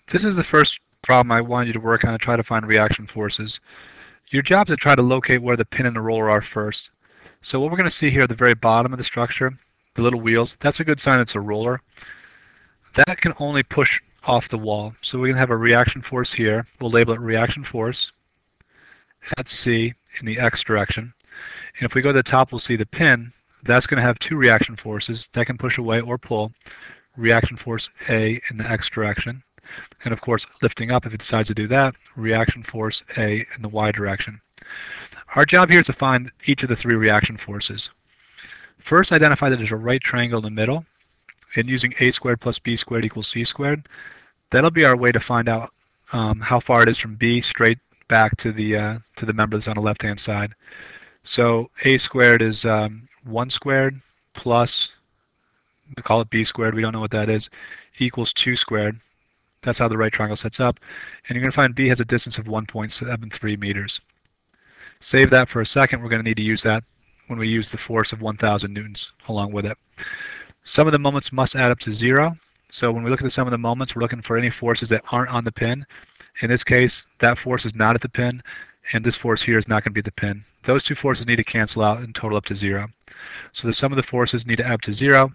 This is the first problem I wanted you to work on and try to find reaction forces. Your job is to try to locate where the pin and the roller are first. So what we're going to see here at the very bottom of the structure, the little wheels, that's a good sign it's a roller. That can only push off the wall. So we can have a reaction force here. We'll label it reaction force at C in the X direction. And if we go to the top, we'll see the pin. That's going to have two reaction forces that can push away or pull. Reaction force A in the X direction. And of course, lifting up, if it decides to do that, reaction force A in the Y direction. Our job here is to find each of the three reaction forces. First, identify that there's a right triangle in the middle, and using a squared plus b squared equals c squared. That'll be our way to find out how far it is from B straight back to the member that's on the left-hand side. So a squared is 1 squared plus, we call it b squared, we don't know what that is, equals 2 squared. That's how the right triangle sets up. And you're going to find B has a distance of 1.73 meters. Save that for a second. We're going to need to use that when we use the force of 1,000 newtons along with it. Sum of the moments must add up to 0. So when we look at the sum of the moments, we're looking for any forces that aren't on the pin. In this case, that force is not at the pin, and this force here is not going to be at the pin. Those two forces need to cancel out and total up to 0. So the sum of the forces need to add up to 0.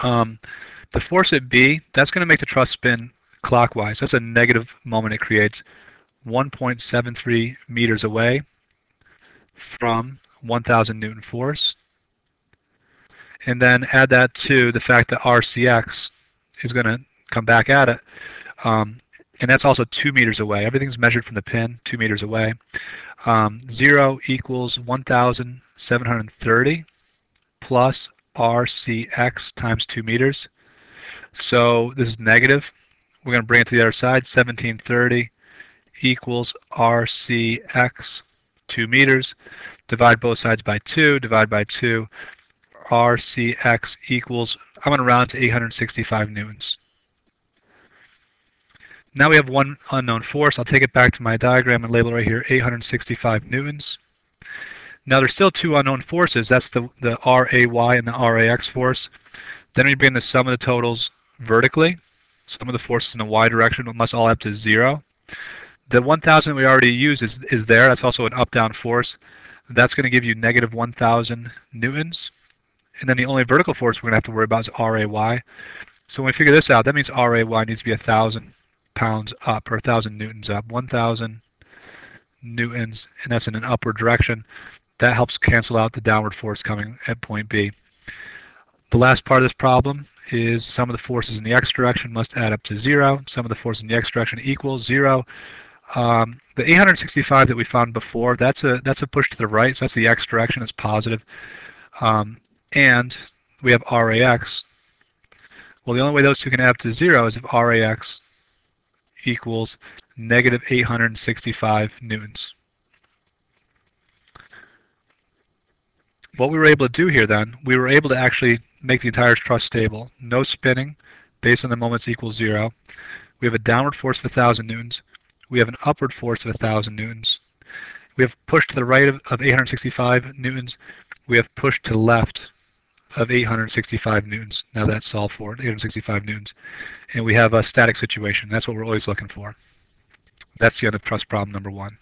The force at B, that's going to make the truss spin clockwise. That's a negative moment it creates 1.73 meters away from 1,000 Newton force. And then add that to the fact that RCX is going to come back at it. And that's also 2 meters away. Everything's measured from the pin, 2 meters away. 0 equals 1,730 plus RCX times 2 meters. So this is negative. We're going to bring it to the other side. 1730 equals RCX 2 meters. Divide both sides by 2. Divide by 2. RCX equals, I'm going to round to 865 newtons. Now we have one unknown force. I'll take it back to my diagram and label it right here, 865 newtons. Now there's still two unknown forces. That's the RAY and the RAX force. Then we bring the sum of the totals vertically. Some of the forces in the Y direction must all add up to 0. The 1,000 we already used is there. That's also an up-down force. That's going to give you negative 1,000 newtons. And then the only vertical force we're going to have to worry about is RAY. So when we figure this out, that means RAY needs to be 1,000 pounds up, or 1,000 newtons up. 1,000 newtons, and that's in an upward direction. That helps cancel out the downward force coming at point B. The last part of this problem is sum of the forces in the X direction must add up to 0. Sum of the forces in the X direction equals 0. The 865 that we found before, that's a push to the right, so that's the X direction, it's positive. And we have RAX. Well, the only way those two can add up to 0 is if RAX equals negative 865 newtons. What we were able to do here then, we were able to actually make the entire truss stable. No spinning based on the moments equals 0. We have a downward force of 1,000 newtons. We have an upward force of 1,000 newtons. We have push to the right of 865 newtons. We have push to the left of 865 newtons. Now that's solved for, 865 newtons. And we have a static situation. That's what we're always looking for. That's the end of truss problem number 1.